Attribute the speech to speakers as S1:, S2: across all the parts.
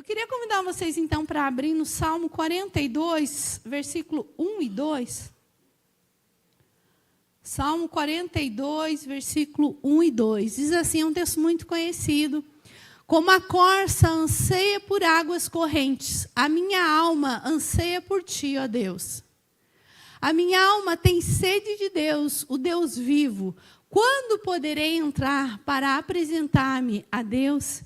S1: queria convidar vocês, então, para abrir no Salmo 42, versículo 1 e 2. Salmo 42, versículo 1 e 2. Diz assim, é um texto muito conhecido. Como a corça anseia por águas correntes, a minha alma anseia por ti, ó Deus. A minha alma tem sede de Deus, o Deus vivo. Quando poderei entrar para apresentar-me a Deus?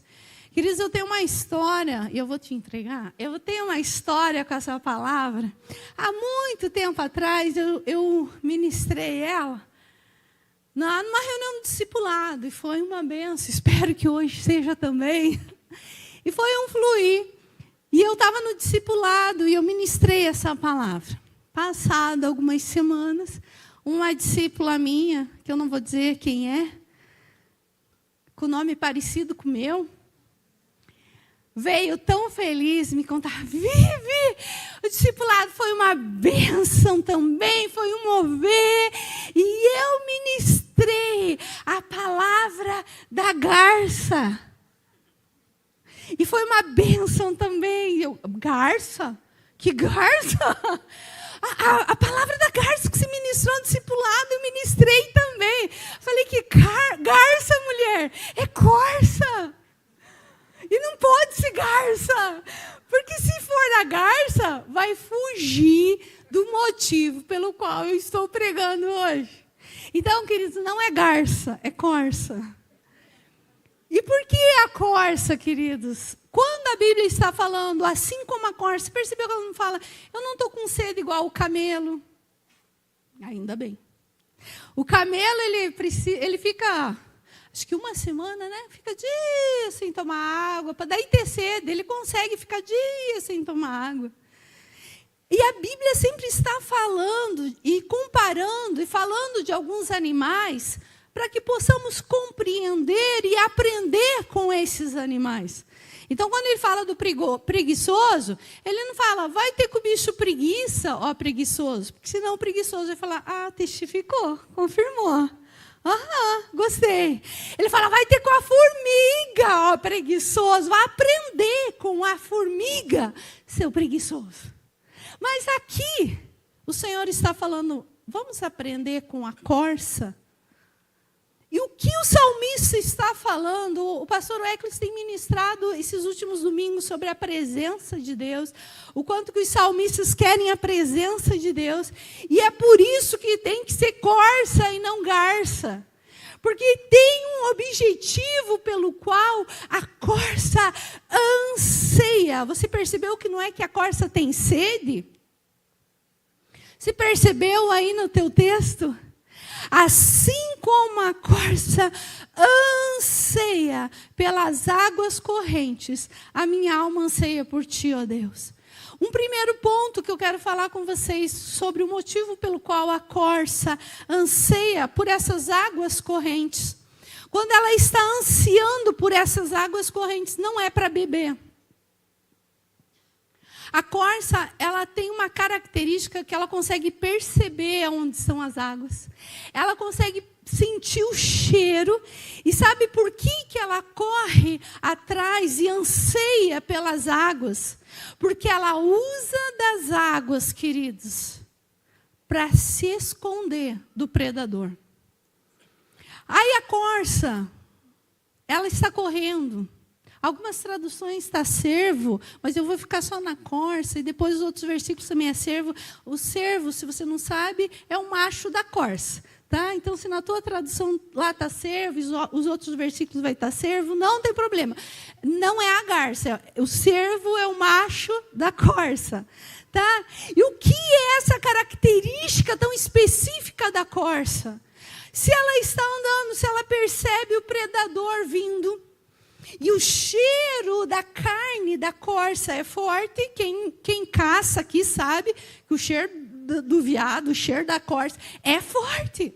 S1: Queridos, eu tenho uma história, e eu vou te entregar. Eu tenho uma história com essa palavra. Há muito tempo atrás, eu ministrei ela numa reunião de discipulado, e foi uma benção. Espero que hoje seja também. E foi um fluir. E eu estava no discipulado, e eu ministrei essa palavra. Passado algumas semanas, uma discípula minha, que eu não vou dizer quem é, com nome parecido com o meu, veio tão feliz me contar, Vivi, o discipulado foi uma bênção também, foi um mover, e eu ministrei a palavra da garça. E foi uma bênção também. Eu, garça? Que garça? A palavra da garça que você ministrou no discipulado, eu ministrei também. Falei que garça, mulher, é corça. E não pode ser garça. Porque se for a garça, vai fugir do motivo pelo qual eu estou pregando hoje. Então, queridos, não é garça, é corça. E por que a corça, queridos? Quando a Bíblia está falando, assim como a corça, percebeu que ela não fala, eu não estou com sede igual o camelo? Ainda bem. O camelo, ele fica, acho que uma semana, né? Fica dias sem tomar água, para daí ter sede. Ele consegue ficar dias sem tomar água. E a Bíblia sempre está falando e comparando e falando de alguns animais para que possamos compreender e aprender com esses animais. Então, quando ele fala do preguiçoso, ele não fala, vai ter com o bicho preguiça, ó preguiçoso. Porque senão o preguiçoso vai falar, testificou, confirmou. Gostei. Ele fala, vai ter com a formiga, ó preguiçoso. Vai aprender com a formiga, seu preguiçoso. Mas aqui, o Senhor está falando, vamos aprender com a corça? E o que o salmista está falando, o pastor Weckles tem ministrado esses últimos domingos sobre a presença de Deus, o quanto que os salmistas querem a presença de Deus, e é por isso que tem que ser corça e não garça. Porque tem um objetivo pelo qual a corça anseia. Você percebeu que não é que a corça tem sede? Você percebeu aí no teu texto? Assim como a corça anseia pelas águas correntes, a minha alma anseia por ti, ó Deus. Um primeiro ponto que eu quero falar com vocês sobre o motivo pelo qual a corça anseia por essas águas correntes. Quando ela está ansiando por essas águas correntes, não é para beber. A corça, ela tem uma característica que ela consegue perceber onde são as águas. Ela consegue sentir o cheiro. E sabe por que ela corre atrás e anseia pelas águas? Porque ela usa das águas, queridos, para se esconder do predador. Aí a corça, ela está correndo. Algumas traduções está cervo, mas eu vou ficar só na corça, e depois os outros versículos também é cervo. O cervo, se você não sabe, é o macho da corça. Tá? Então, se na tua tradução lá está cervo, os outros versículos vai estar cervo, não tem problema. Não é a garça, o cervo é o macho da corça. Tá? E o que é essa característica tão específica da corça? Se ela está andando, se ela percebe o predador vindo, e o cheiro da carne da corça é forte. Quem caça aqui sabe que o cheiro do veado, o cheiro da corça é forte.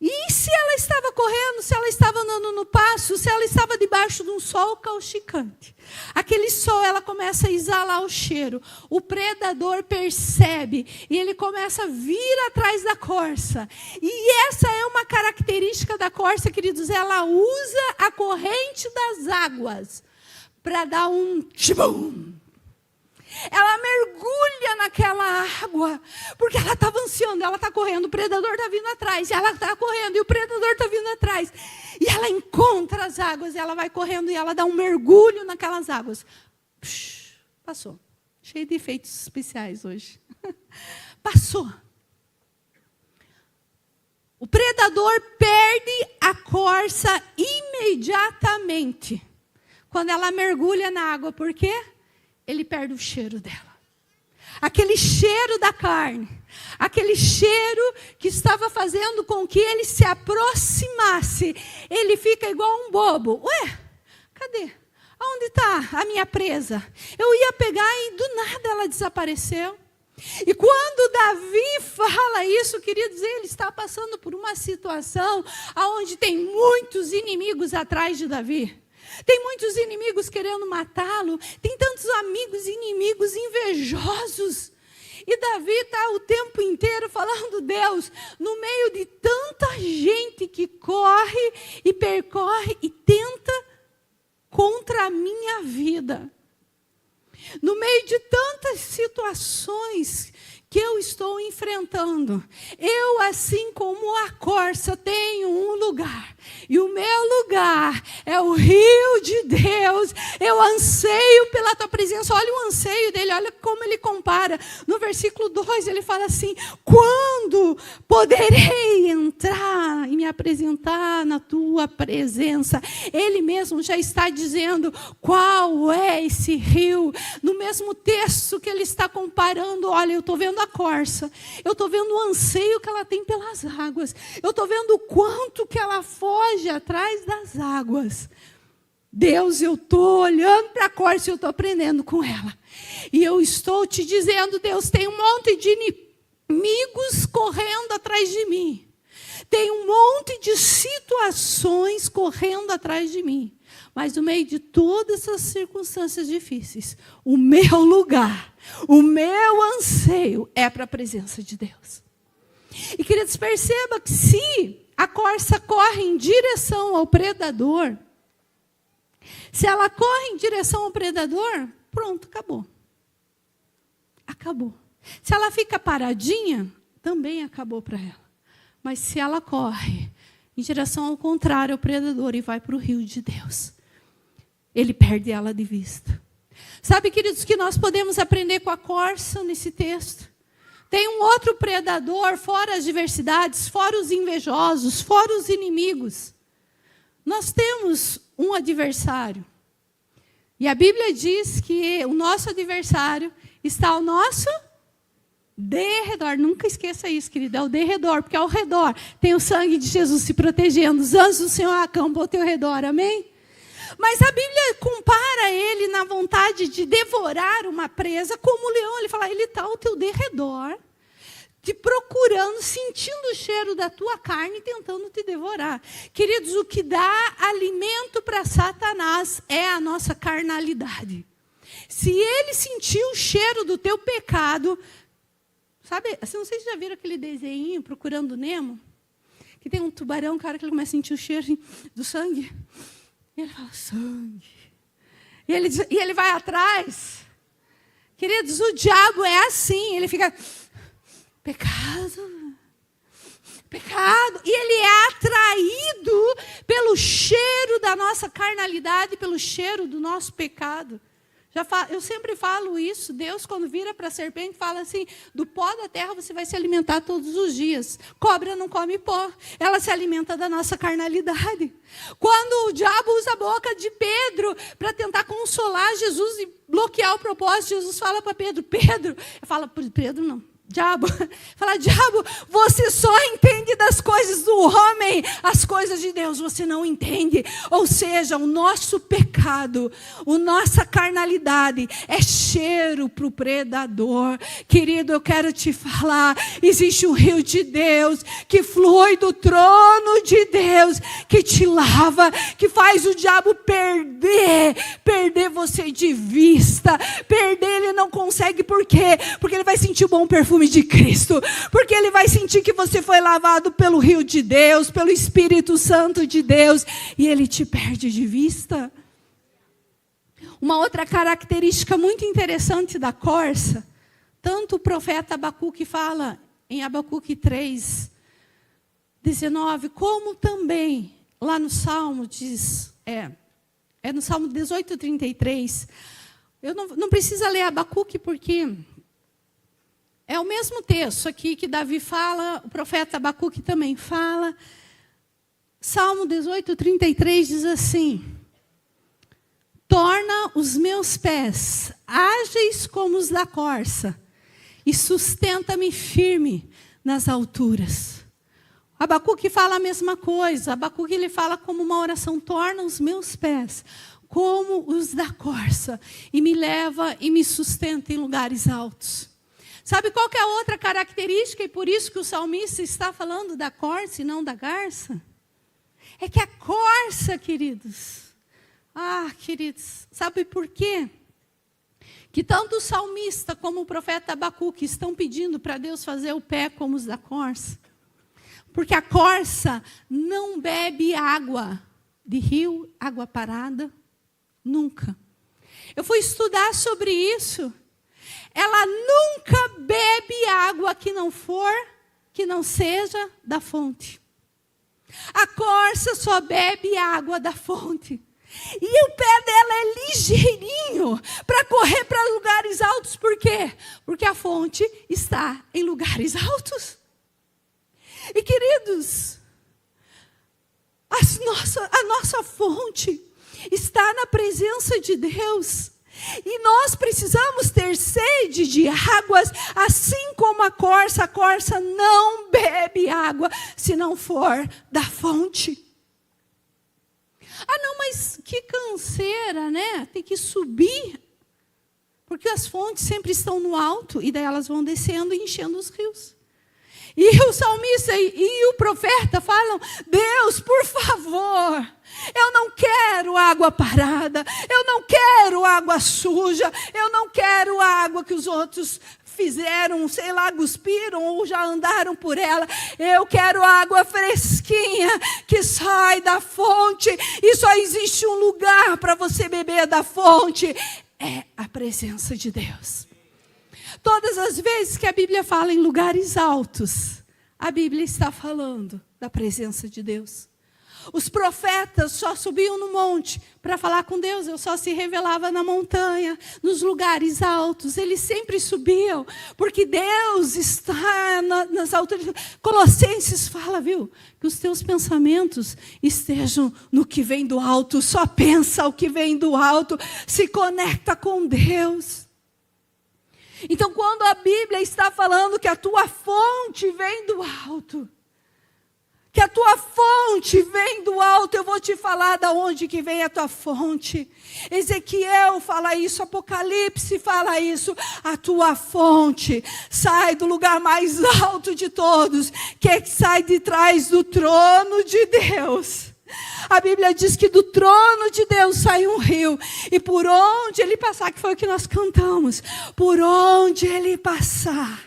S1: E se ela estava correndo, se ela estava andando no pasto, se ela estava debaixo de um sol causticante, aquele sol, ela começa a exalar o cheiro. O predador percebe e ele começa a vir atrás da corça. E essa é uma característica da corça, queridos. Ela usa a corrente das águas para dar um tchibum. Ela mergulha naquela água, porque ela estava ansiando, ela está correndo, o predador está vindo atrás, ela está correndo e o predador está vindo atrás. E ela encontra as águas, ela vai correndo e ela dá um mergulho naquelas águas. Passou. Cheio de efeitos especiais hoje. Passou. O predador perde a corça imediatamente quando ela mergulha na água. Por quê? Ele perde o cheiro dela. Aquele cheiro da carne. Aquele cheiro que estava fazendo com que ele se aproximasse. Ele fica igual um bobo. Ué, cadê? Aonde está a minha presa? Eu ia pegar e do nada ela desapareceu. E quando Davi fala isso, queridos, ele está passando por uma situação onde tem muitos inimigos atrás de Davi. Tem muitos inimigos querendo matá-lo. Tem tantos amigos e inimigos invejosos. E Davi está o tempo inteiro falando, Deus, no meio de tanta gente que corre e percorre e tenta contra a minha vida. No meio de tantas situações que eu estou enfrentando, eu, assim como a corça, tenho um lugar. E o meu lugar é o rio de Deus. Eu anseio pela tua presença. Olha o anseio dele, olha como ele compara. No versículo 2 ele fala assim, quando poderei entrar e me apresentar na tua presença? Ele mesmo já está dizendo qual é esse rio. No mesmo texto que ele está comparando, olha, eu estou vendo a corça, eu estou vendo o anseio que ela tem pelas águas, eu estou vendo o quanto que ela foge atrás das águas. Deus, eu estou olhando para a corça e eu estou aprendendo com ela. E eu estou te dizendo, Deus, tem um monte de inimigos correndo atrás de mim. Tem um monte de situações correndo atrás de mim. Mas no meio de todas essas circunstâncias difíceis, o meu lugar, o meu anseio é para a presença de Deus. E, queridos, perceba que se a corça corre em direção ao predador, se ela corre em direção ao predador, pronto, acabou. Acabou. Se ela fica paradinha, também acabou para ela. Mas se ela corre em direção ao contrário ao predador e vai para o rio de Deus, ele perde ela de vista. Sabe, queridos, que nós podemos aprender com a corça nesse texto? Tem um outro predador, fora as diversidades, fora os invejosos, fora os inimigos. Nós temos um adversário. E a Bíblia diz que o nosso adversário está ao nosso derredor. Nunca esqueça isso, querida, é o derredor, porque ao redor tem o sangue de Jesus se protegendo. Os anjos do Senhor acampam ao teu redor, amém? Mas a Bíblia compara ele na vontade de devorar uma presa como o leão. Ele fala, ele está ao teu derredor, te procurando, sentindo o cheiro da tua carne e tentando te devorar. Queridos, o que dá alimento para Satanás é a nossa carnalidade. Se ele sentir o cheiro do teu pecado, sabe, assim, não sei se já viram aquele desenho, Procurando Nemo, que tem um tubarão, cara, que ele começa a sentir o cheiro do sangue. E ele fala, sangue. E ele vai atrás. Queridos, o diabo é assim. Ele fica, pecado, pecado. E ele é atraído pelo cheiro da nossa carnalidade, pelo cheiro do nosso pecado. Eu sempre falo isso. Deus, quando vira para a serpente, fala assim, do pó da terra você vai se alimentar todos os dias. Cobra não come pó. Ela se alimenta da nossa carnalidade. Quando o diabo usa a boca de Pedro para tentar consolar Jesus e bloquear o propósito, Jesus fala para Pedro, fala para Pedro não. Diabo, fala, diabo, você só entende das coisas do homem, as coisas de Deus você não entende. Ou seja, o nosso pecado, a nossa carnalidade é cheiro para o predador. Querido, eu quero te falar, existe um rio de Deus que flui do trono de Deus, que te lava, que faz o diabo perder você de vista. Perder ele não consegue, por quê? Porque ele vai sentir o bom perfume de Cristo, porque ele vai sentir que você foi lavado pelo rio de Deus, pelo Espírito Santo de Deus, e ele te perde de vista. Uma outra característica muito interessante da corça, tanto o profeta Abacuque fala em Abacuque 3, 19, como também lá no Salmo diz, no Salmo 18, 33. Eu não precisa ler Abacuque porque é o mesmo texto aqui que Davi fala, o profeta Abacuque também fala. Salmo 18, 33 diz assim: torna os meus pés ágeis como os da corça e sustenta-me firme nas alturas. Abacuque fala a mesma coisa. Abacuque ele fala como uma oração: torna os meus pés como os da corça e me leva e me sustenta em lugares altos. Sabe qual que é a outra característica, e por isso que o salmista está falando da corça e não da garça? É que a corça, queridos, sabe por quê? Que tanto o salmista como o profeta Abacuque estão pedindo para Deus fazer o pé como os da corça. Porque a corça não bebe água de rio, água parada, nunca. Eu fui estudar sobre isso. Ela nunca bebe água que não seja da fonte. A corça só bebe água da fonte. E o pé dela é ligeirinho para correr para lugares altos. Por quê? Porque a fonte está em lugares altos. E queridos, a nossa fonte está na presença de Deus. E nós precisamos ter sede de águas, assim como a corça não bebe água se não for da fonte. Não, mas que canseira, né? Tem que subir, porque as fontes sempre estão no alto, e daí elas vão descendo e enchendo os rios. E o salmista e o profeta falam: Deus, por favor, eu não quero água parada, eu não quero água suja, eu não quero água que os outros fizeram, sei lá, cuspiram ou já andaram por ela. Eu quero água fresquinha que sai da fonte, e só existe um lugar para você beber da fonte, é a presença de Deus. Todas as vezes que a Bíblia fala em lugares altos, a Bíblia está falando da presença de Deus. Os profetas só subiam no monte para falar com Deus, eu só se revelava na montanha, nos lugares altos. Eles sempre subiam, porque Deus está nas alturas. Colossenses fala, que os teus pensamentos estejam no que vem do alto. Só pensa o que vem do alto, se conecta com Deus. Então, quando a Bíblia está falando que a tua fonte vem do alto, que a tua fonte vem do alto, eu vou te falar de onde que vem a tua fonte. Ezequiel fala isso, Apocalipse fala isso. A tua fonte sai do lugar mais alto de todos, que sai de trás do trono de Deus. A Bíblia diz que do trono de Deus sai um rio, e por onde ele passar, que foi o que nós cantamos, por onde ele passar,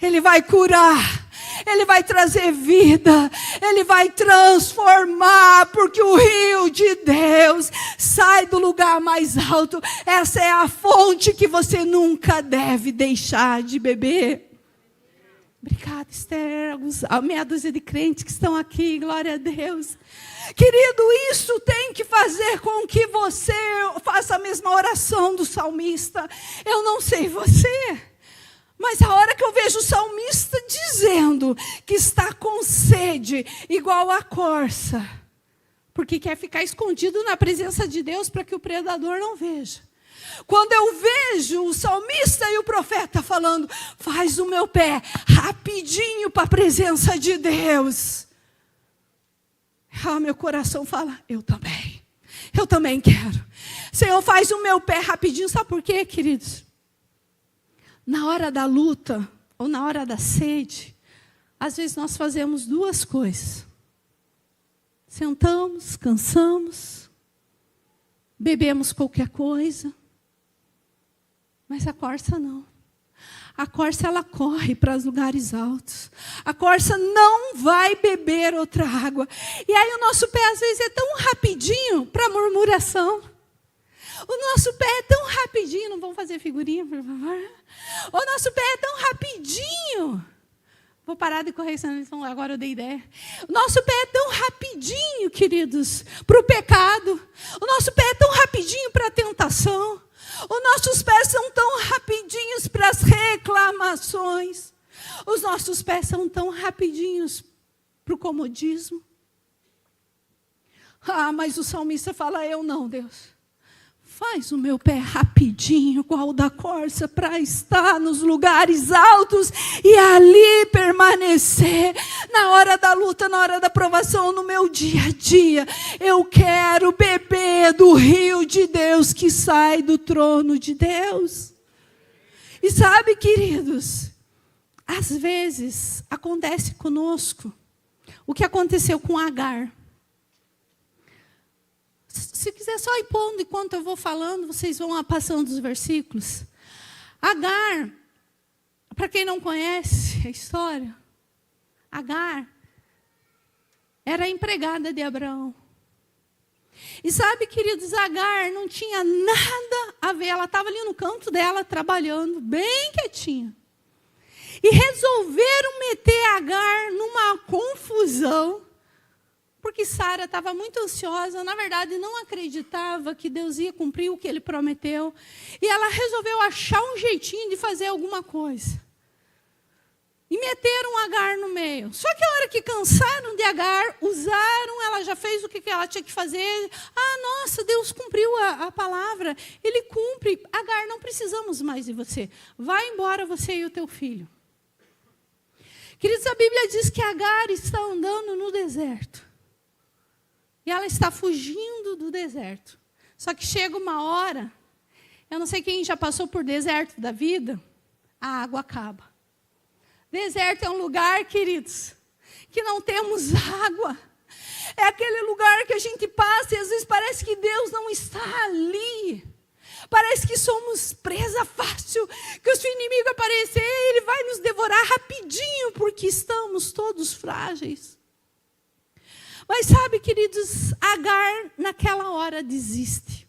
S1: ele vai curar, ele vai trazer vida, ele vai transformar, porque o rio de Deus sai do lugar mais alto. Essa é a fonte que você nunca deve deixar de beber. Obrigada, Esther, meia dúzia de crentes que estão aqui, glória a Deus. Querido, isso tem que fazer com que você faça a mesma oração do salmista. Eu não sei você, mas a hora que eu vejo o salmista dizendo que está com sede, igual a corça, porque quer ficar escondido na presença de Deus para que o predador não veja. Quando eu vejo o salmista e o profeta falando, faz o meu pé rapidinho para a presença de Deus, meu coração fala, eu também quero. Senhor, faz o meu pé rapidinho. Sabe por quê, queridos? Na hora da luta, ou na hora da sede, às vezes nós fazemos duas coisas. Sentamos, cansamos, bebemos qualquer coisa, mas a corça não. A corça, ela corre para os lugares altos. A corça não vai beber outra água. E aí o nosso pé, às vezes, é tão rapidinho para murmuração. O nosso pé é tão rapidinho. Não vamos fazer figurinha, por favor? O nosso pé é tão rapidinho. Vou parar de correr, senão agora eu dei ideia. O nosso pé é tão rapidinho, queridos, para o pecado. O nosso pé é tão rapidinho para a tentação. Os nossos pés são tão rapidinhos para as reclamações. Os nossos pés são tão rapidinhos para o comodismo. Ah, mas o salmista fala, eu não, Deus. Faz o meu pé rapidinho, igual o da corça, para estar nos lugares altos e ali permanecer. Na hora da luta, na hora da provação, no meu dia a dia. Eu quero beber do rio de Deus que sai do trono de Deus. E sabe, queridos, às vezes acontece conosco o que aconteceu com Agar. Se quiser só ir pondo enquanto eu vou falando, vocês vão passando os versículos. Agar, para quem não conhece a história, Agar era a empregada de Abraão. E sabe, queridos, Agar não tinha nada a ver. Ela estava ali no canto dela, trabalhando, bem quietinha. E resolveram meter Agar numa confusão. Porque Sara estava muito ansiosa, na verdade não acreditava que Deus ia cumprir o que Ele prometeu. E ela resolveu achar um jeitinho de fazer alguma coisa. E meteram Agar no meio. Só que a hora que cansaram de Agar, usaram, ela já fez o que ela tinha que fazer. Ah, nossa, Deus cumpriu a palavra. Ele cumpre. Agar, não precisamos mais de você. Vai embora você e o teu filho. Queridos, a Bíblia diz que Agar está andando no deserto. E ela está fugindo do deserto. Só que chega uma hora, eu não sei quem já passou por deserto da vida, a água acaba. Deserto é um lugar, queridos, que não temos água. É aquele lugar que a gente passa e às vezes parece que Deus não está ali. Parece que somos presa fácil, que se o inimigo aparecer, ele vai nos devorar rapidinho, porque estamos todos frágeis. Mas sabe, queridos, Agar naquela hora desiste.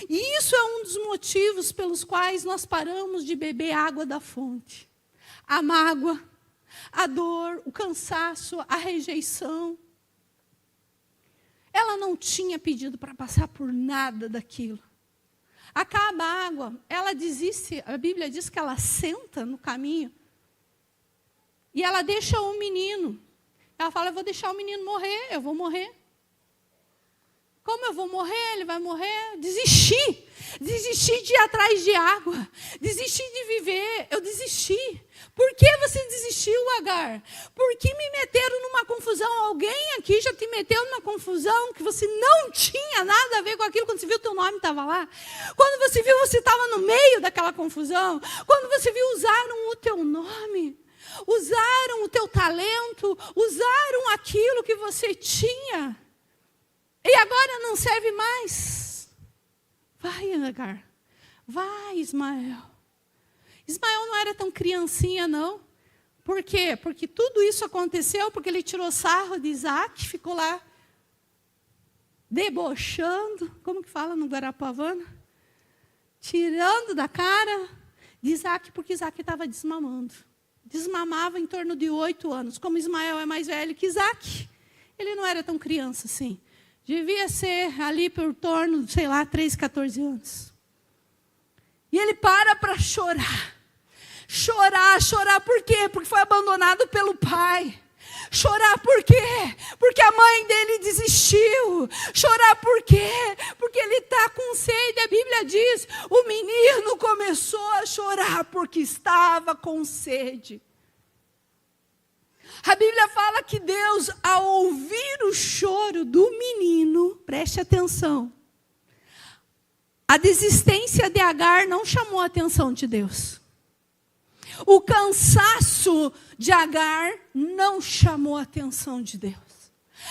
S1: E isso é um dos motivos pelos quais nós paramos de beber água da fonte. A mágoa, a dor, o cansaço, a rejeição. Ela não tinha pedido para passar por nada daquilo. Acaba a água, ela desiste, a Bíblia diz que ela senta no caminho. E ela deixa um menino. Ela fala, eu vou deixar o menino morrer, eu vou morrer. Como eu vou morrer? Ele vai morrer. Desisti. Desisti de ir atrás de água. Desisti de viver. Eu desisti. Por que você desistiu, Agar? Porque me meteram numa confusão. Alguém aqui já te meteu numa confusão que você não tinha nada a ver com aquilo. Quando você viu, o teu nome estava lá. Quando você viu, você estava no meio daquela confusão. Quando você viu, usaram o teu nome. Usaram o teu talento, usaram aquilo que você tinha. E agora não serve mais. Vai, Agar. Vai, Ismael. Ismael não era tão criancinha, não. Por quê? Porque tudo isso aconteceu porque ele tirou sarro de Isaac, ficou lá debochando. Como que fala no Guarapuavana? Tirando da cara de Isaac, porque Isaac estava desmamando. Desmamava em torno de 8 anos. Como Ismael é mais velho que Isaac, ele não era tão criança assim. Devia ser ali por torno, sei lá, 13, 14 anos. E ele para chorar. Chorar por quê? Porque foi abandonado pelo pai. Chorar por quê? Porque a mãe dele desistiu. Chorar por quê? Porque ele está com sede. A Bíblia diz, o menino começou a chorar porque estava com sede. A Bíblia fala que Deus, ao ouvir o choro do menino, preste atenção, a desistência de Agar não chamou a atenção de Deus. O cansaço de Agar não chamou a atenção de Deus.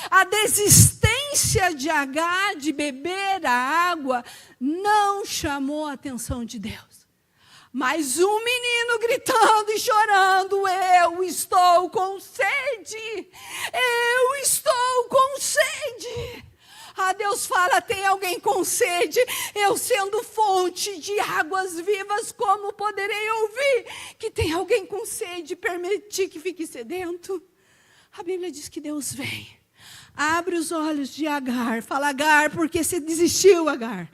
S1: A desistência de Agar de beber a água não chamou a atenção de Deus. Mas um menino gritando e chorando, eu estou com sede, eu estou com sede. Deus fala, tem alguém com sede? Eu sendo fonte de águas vivas, como poderei ouvir que tem alguém com sede e permitir que fique sedento? A Bíblia diz que Deus vem, abre os olhos de Agar, fala, Agar, por que você desistiu, Agar?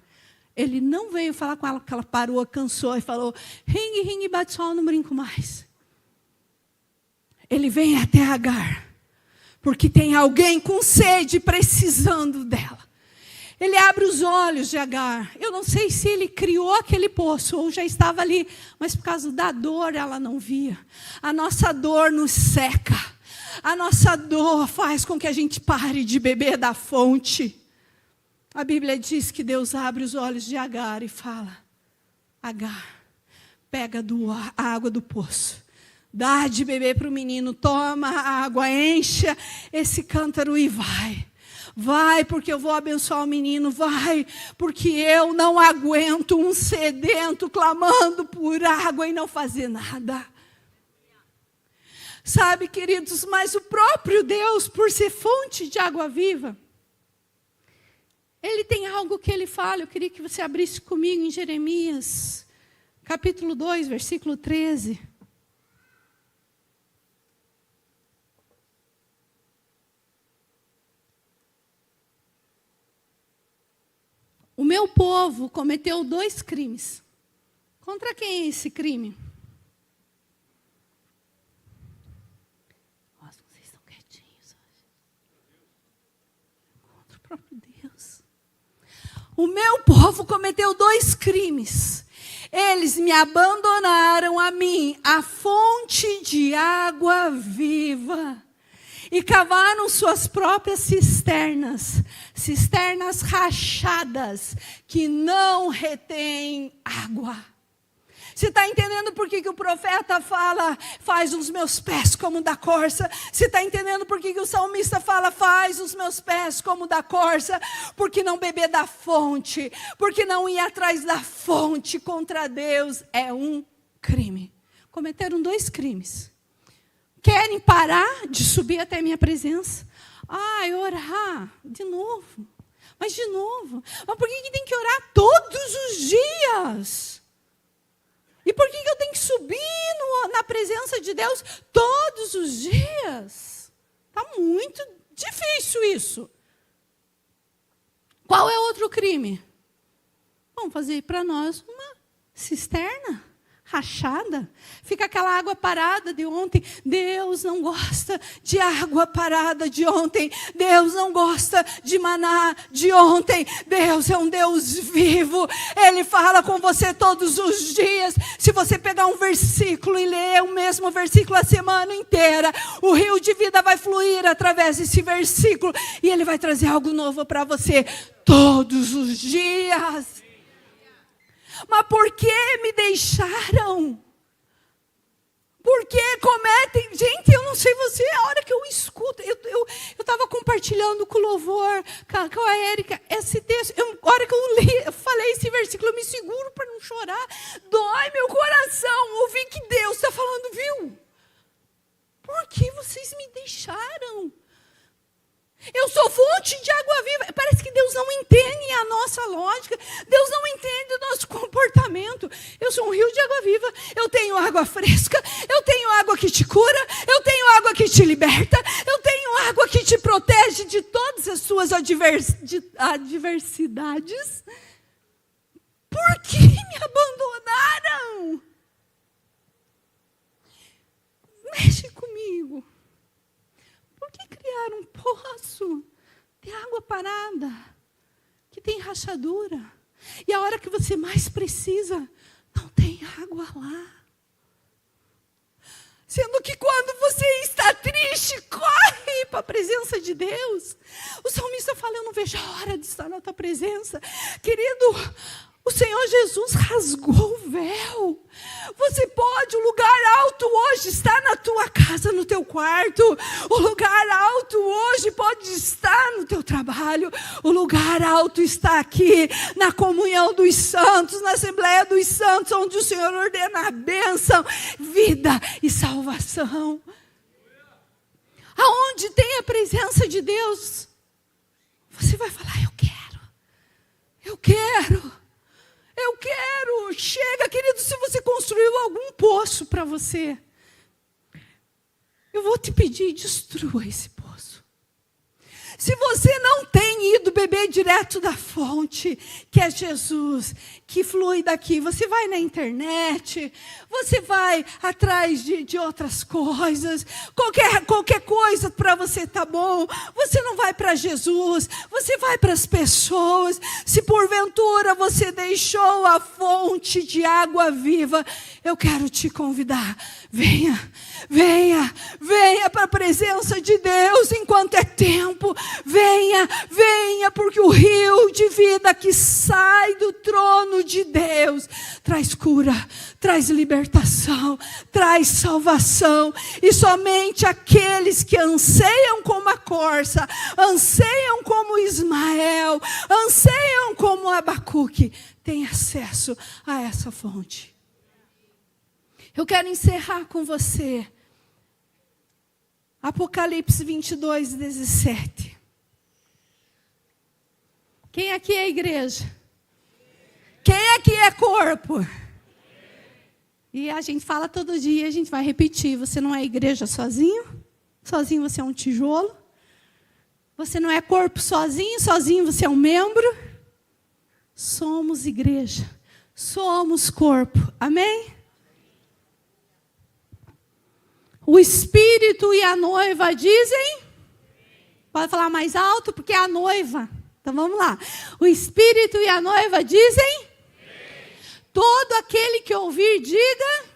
S1: Ele não veio falar com ela, porque ela parou, cansou e falou, ringue, bate sol, não brinco mais. Ele vem até Agar, porque tem alguém com sede precisando dela. Ele abre os olhos de Agar. Eu não sei se ele criou aquele poço ou já estava ali, mas por causa da dor ela não via. A nossa dor nos seca. A nossa dor faz com que a gente pare de beber da fonte. A Bíblia diz que Deus abre os olhos de Agar e fala, Agar, pega a água do poço. Dá de beber para o menino, toma a água, encha esse cântaro e vai. Vai, porque eu vou abençoar o menino, vai, porque eu não aguento um sedento clamando por água e não fazer nada. Sabe, queridos, mas o próprio Deus, por ser fonte de água viva, Ele tem algo que Ele fala. Eu queria que você abrisse comigo em Jeremias, capítulo 2, versículo 13. O meu povo cometeu 2 crimes. Contra quem é esse crime? Nossa, vocês estão quietinhos hoje. Contra o próprio Deus. O meu povo cometeu 2 crimes. Eles me abandonaram a mim, a fonte de água viva. E cavaram suas próprias cisternas, cisternas rachadas, que não retêm água. Você está entendendo por que o profeta fala, faz os meus pés como da corça? Você está entendendo por que o salmista fala, faz os meus pés como da corça? Porque não beber da fonte, porque não ir atrás da fonte contra Deus é um crime. Cometeram 2 crimes. Querem parar de subir até a minha presença? Orar de novo. Mas de novo. Mas por que tem que orar todos os dias? E por que eu tenho que subir na presença de Deus todos os dias? Está muito difícil isso. Qual é outro crime? Vamos fazer para nós uma cisterna rachada, fica aquela água parada de ontem. Deus não gosta de água parada de ontem. Deus não gosta de maná de ontem. Deus é um Deus vivo. Ele fala com você todos os dias. Se você pegar um versículo e ler o mesmo versículo a semana inteira, o rio de vida vai fluir através desse versículo e ele vai trazer algo novo para você todos os dias. Mas por que me deixaram? Por que cometem? Gente, eu não sei você, a hora que eu escuto, eu estava compartilhando com o louvor, com a Érica, esse texto, a hora que eu falei esse versículo, eu me seguro para não chorar, dói meu coração, ouvir que Deus está falando, viu? Por que vocês me deixaram? Eu sou fonte de água viva. Parece que Deus não entende a nossa lógica. Deus não entende o nosso comportamento. Eu sou um rio de água viva. Eu tenho água fresca. Eu tenho água que te cura. Eu tenho água que te liberta. Eu tenho água que te protege de todas as suas adversidades. Por que me abandonaram? Mexe comigo. Criar um poço de água parada, que tem rachadura, e a hora que você mais precisa, não tem água lá. Sendo que quando você está triste, corre para a presença de Deus. O salmista fala, eu não vejo a hora de estar na tua presença. Querido, o Senhor Jesus rasgou o véu. Você pode, o lugar alto hoje está na tua casa, no teu quarto. O lugar alto hoje pode estar no teu trabalho. O lugar alto está aqui, na comunhão dos santos, na Assembleia dos Santos, onde o Senhor ordena a bênção, vida e salvação. Aonde tem a presença de Deus, você vai falar, eu Eu quero. Chega, querido, se você construiu algum poço para você, eu vou te pedir, destrua esse poço. Se você não tem ido beber direto da fonte, que é Jesus, que flui daqui, você vai na internet, você vai atrás de outras coisas, qualquer coisa para você tá bom, você não vai para Jesus, você vai para as pessoas. Se porventura você deixou a fonte de água viva, eu quero te convidar, venha para a presença de Deus enquanto é tempo. Venha, porque o rio de vida que sai do trono de Deus traz cura, traz libertação, traz salvação. E somente aqueles que anseiam como a corça, anseiam como Ismael, anseiam como Abacuque, têm acesso a essa fonte. Eu quero encerrar com você. Apocalipse 22, 17. Quem aqui é igreja? Quem aqui é corpo? E a gente fala todo dia, a gente vai repetir. Você não é igreja sozinho? Sozinho você é um tijolo. Você não é corpo sozinho, sozinho você é um membro. Somos igreja. Somos corpo. Amém? O Espírito e a noiva dizem? Pode falar mais alto, porque é a noiva. Então vamos lá. O Espírito e a noiva dizem? Todo aquele que ouvir, diga.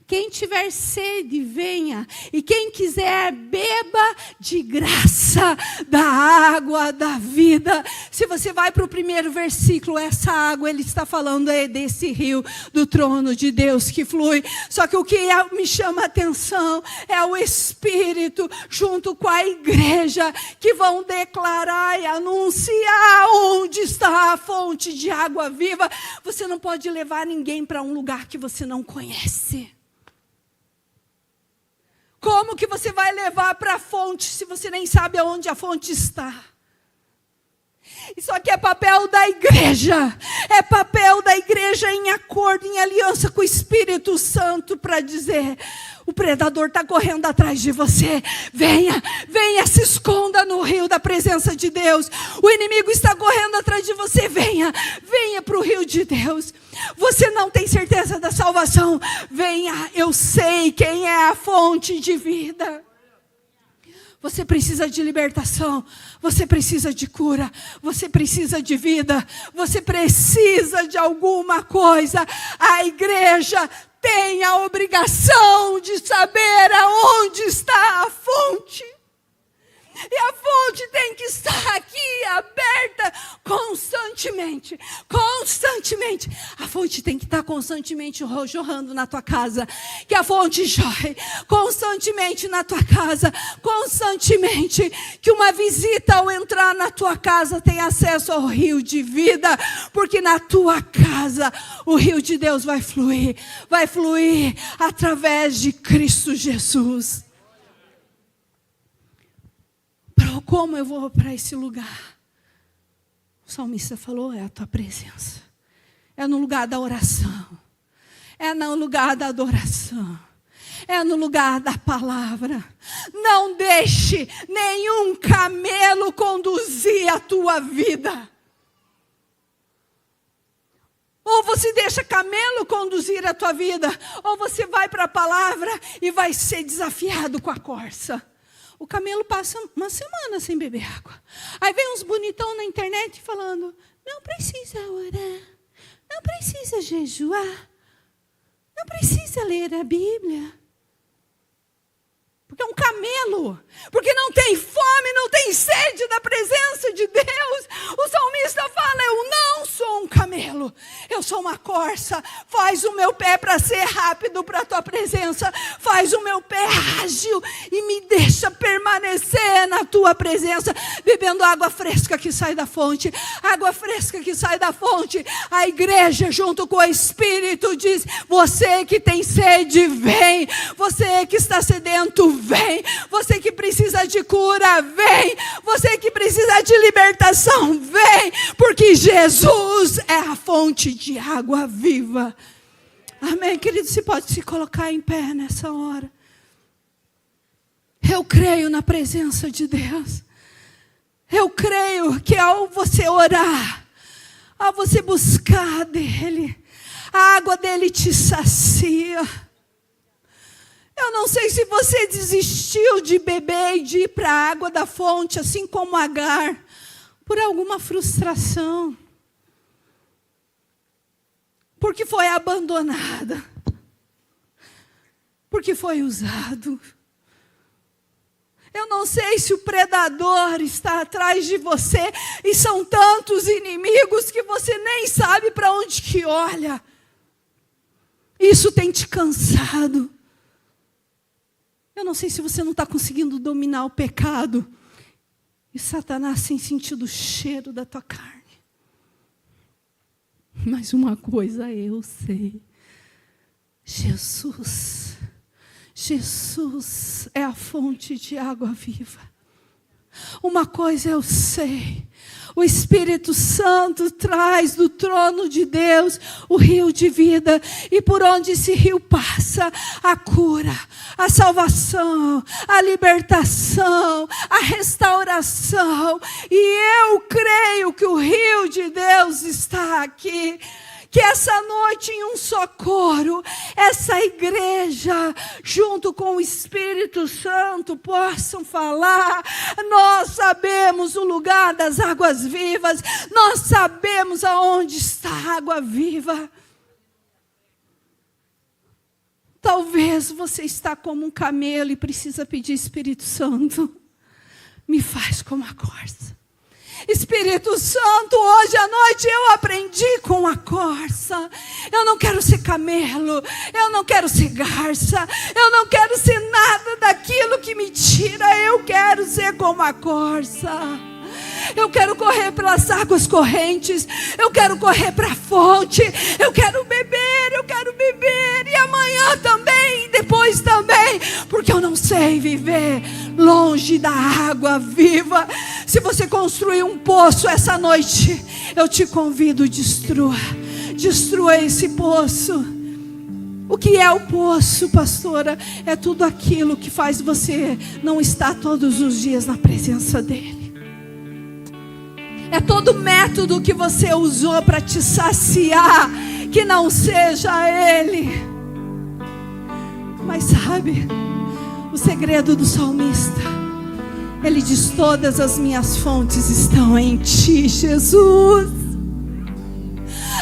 S1: Quem tiver sede, venha. E quem quiser, beba de graça da água da vida. Se você vai para o primeiro versículo, essa água, ele está falando desse rio do trono de Deus que flui. Só que o que me chama a atenção é o Espírito junto com a igreja que vão declarar e anunciar onde está a fonte de água viva. Você não pode levar ninguém para um lugar que você não conhece. Como que você vai levar para a fonte se você nem sabe aonde a fonte está? Isso aqui é papel da igreja. É papel da igreja em acordo, em aliança com o Espírito Santo para dizer: o predador está correndo atrás de você. Venha, se esconda no rio da presença de Deus. O inimigo está correndo atrás de você. Venha para o rio de Deus. Você não tem certeza da salvação? Venha, eu sei quem é a fonte de vida. Você precisa de libertação, você precisa de cura, você precisa de vida, você precisa de alguma coisa. A igreja tem a obrigação de saber aonde está a fonte. E a fonte tem que estar aqui, aberta, constantemente. Constantemente. A fonte tem que estar constantemente jorrando na tua casa. Que a fonte jorre constantemente na tua casa. Constantemente. Que uma visita ao entrar na tua casa tenha acesso ao rio de vida. Porque na tua casa o rio de Deus vai fluir. Vai fluir através de Cristo Jesus. Como eu vou para esse lugar? O salmista falou, é a tua presença. É no lugar da oração. É no lugar da adoração. É no lugar da palavra. Não deixe nenhum camelo conduzir a tua vida. Ou você deixa camelo conduzir a tua vida, ou você vai para a palavra e vai ser desafiado com a corça. O camelo passa uma semana sem beber água. Aí vem uns bonitão na internet falando, não precisa orar, não precisa jejuar, não precisa ler a Bíblia. Porque é um camelo, porque não tem fome, não tem sede da presença de Deus. O salmista fala, eu não sou um camelo, eu sou uma corça. Faz o meu pé para ser rápido para a tua presença, faz o meu pé ágil e me deixa permanecer na tua presença, bebendo água fresca que sai da fonte. Água fresca que sai da fonte. A igreja junto com o Espírito diz, você que tem sede, vem. Você que está sedento, vem. Você que precisa de cura, vem. Você que precisa de libertação, vem. Porque Jesus é a fonte de água viva. Amém, querido? Você pode se colocar em pé nessa hora. Eu creio na presença de Deus. Eu creio que ao você orar, ao você buscar dEle, a água dEle te sacia. Eu não sei se você desistiu de beber e de ir para a água da fonte, assim como Agar, por alguma frustração. Porque foi abandonada. Porque foi usado. Eu não sei se o predador está atrás de você e são tantos inimigos que você nem sabe para onde que olha. Isso tem te cansado. Eu não sei se você não está conseguindo dominar o pecado e Satanás tem sentido o cheiro da tua carne. Mas uma coisa eu sei. Jesus é a fonte de água viva. Uma coisa eu sei. O Espírito Santo traz do trono de Deus o rio de vida. E por onde esse rio passa, a cura, a salvação, a libertação, a restauração. E eu creio que o rio de Deus está aqui. Que essa noite em um só coro, essa igreja, junto com o Espírito Santo, possam falar. Nós sabemos o lugar das águas vivas. Nós sabemos aonde está a água viva. Talvez você está como um camelo e precisa pedir, Espírito Santo, me faz como a corça. Espírito Santo, hoje à noite eu aprendi com a corça. Eu não quero ser camelo, eu não quero ser garça, eu não quero ser nada daquilo que me tira. Eu quero ser como a corça. Eu quero correr pelas águas correntes. Eu quero correr para a fonte. Eu quero beber, e amanhã também, e depois também, porque eu não sei viver longe da água viva. Se você construir um poço essa noite, eu te convido, destrua esse poço. O que é o poço, pastora? É tudo aquilo que faz você não estar todos os dias na presença dEle. É todo método que você usou para te saciar, que não seja Ele. Mas sabe, o segredo do salmista, ele diz: todas as minhas fontes estão em Ti, Jesus.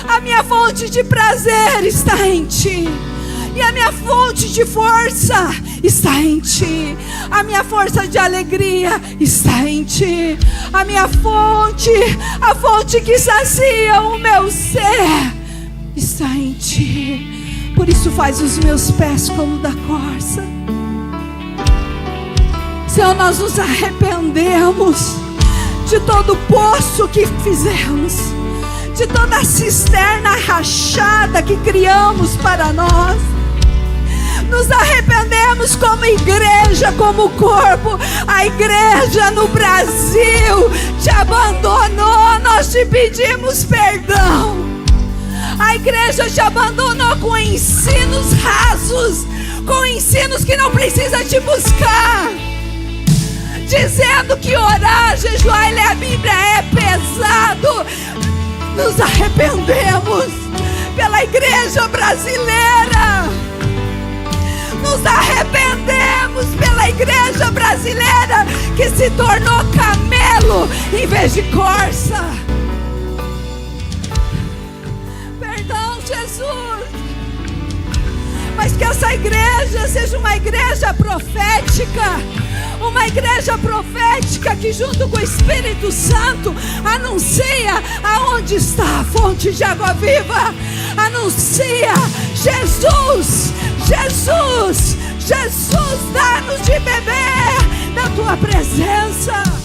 S1: A minha fonte de prazer está em Ti. E a minha fonte de força está em Ti. A minha força de alegria está em Ti. A minha fonte, a fonte que sacia o meu ser, está em Ti. Por isso faz os meus pés como da corça. Senhor, nós nos arrependemos de todo o poço que fizemos, de toda a cisterna rachada que criamos para nós. Nos arrependemos como igreja, como corpo. A igreja no Brasil te abandonou. Nós te pedimos perdão. A igreja te abandonou com ensinos rasos, com ensinos que não precisa te buscar, dizendo que orar, jejuar e ler a Bíblia é pesado. Nos arrependemos pela igreja brasileira. Nos arrependemos pela igreja brasileira que se tornou camelo em vez de corça. Perdão, Jesus. Mas que essa igreja seja uma igreja profética. Uma igreja profética que junto com o Espírito Santo anuncia aonde está a fonte de água viva. Anuncia: Jesus, Jesus, Jesus, dá-nos de beber da Tua presença.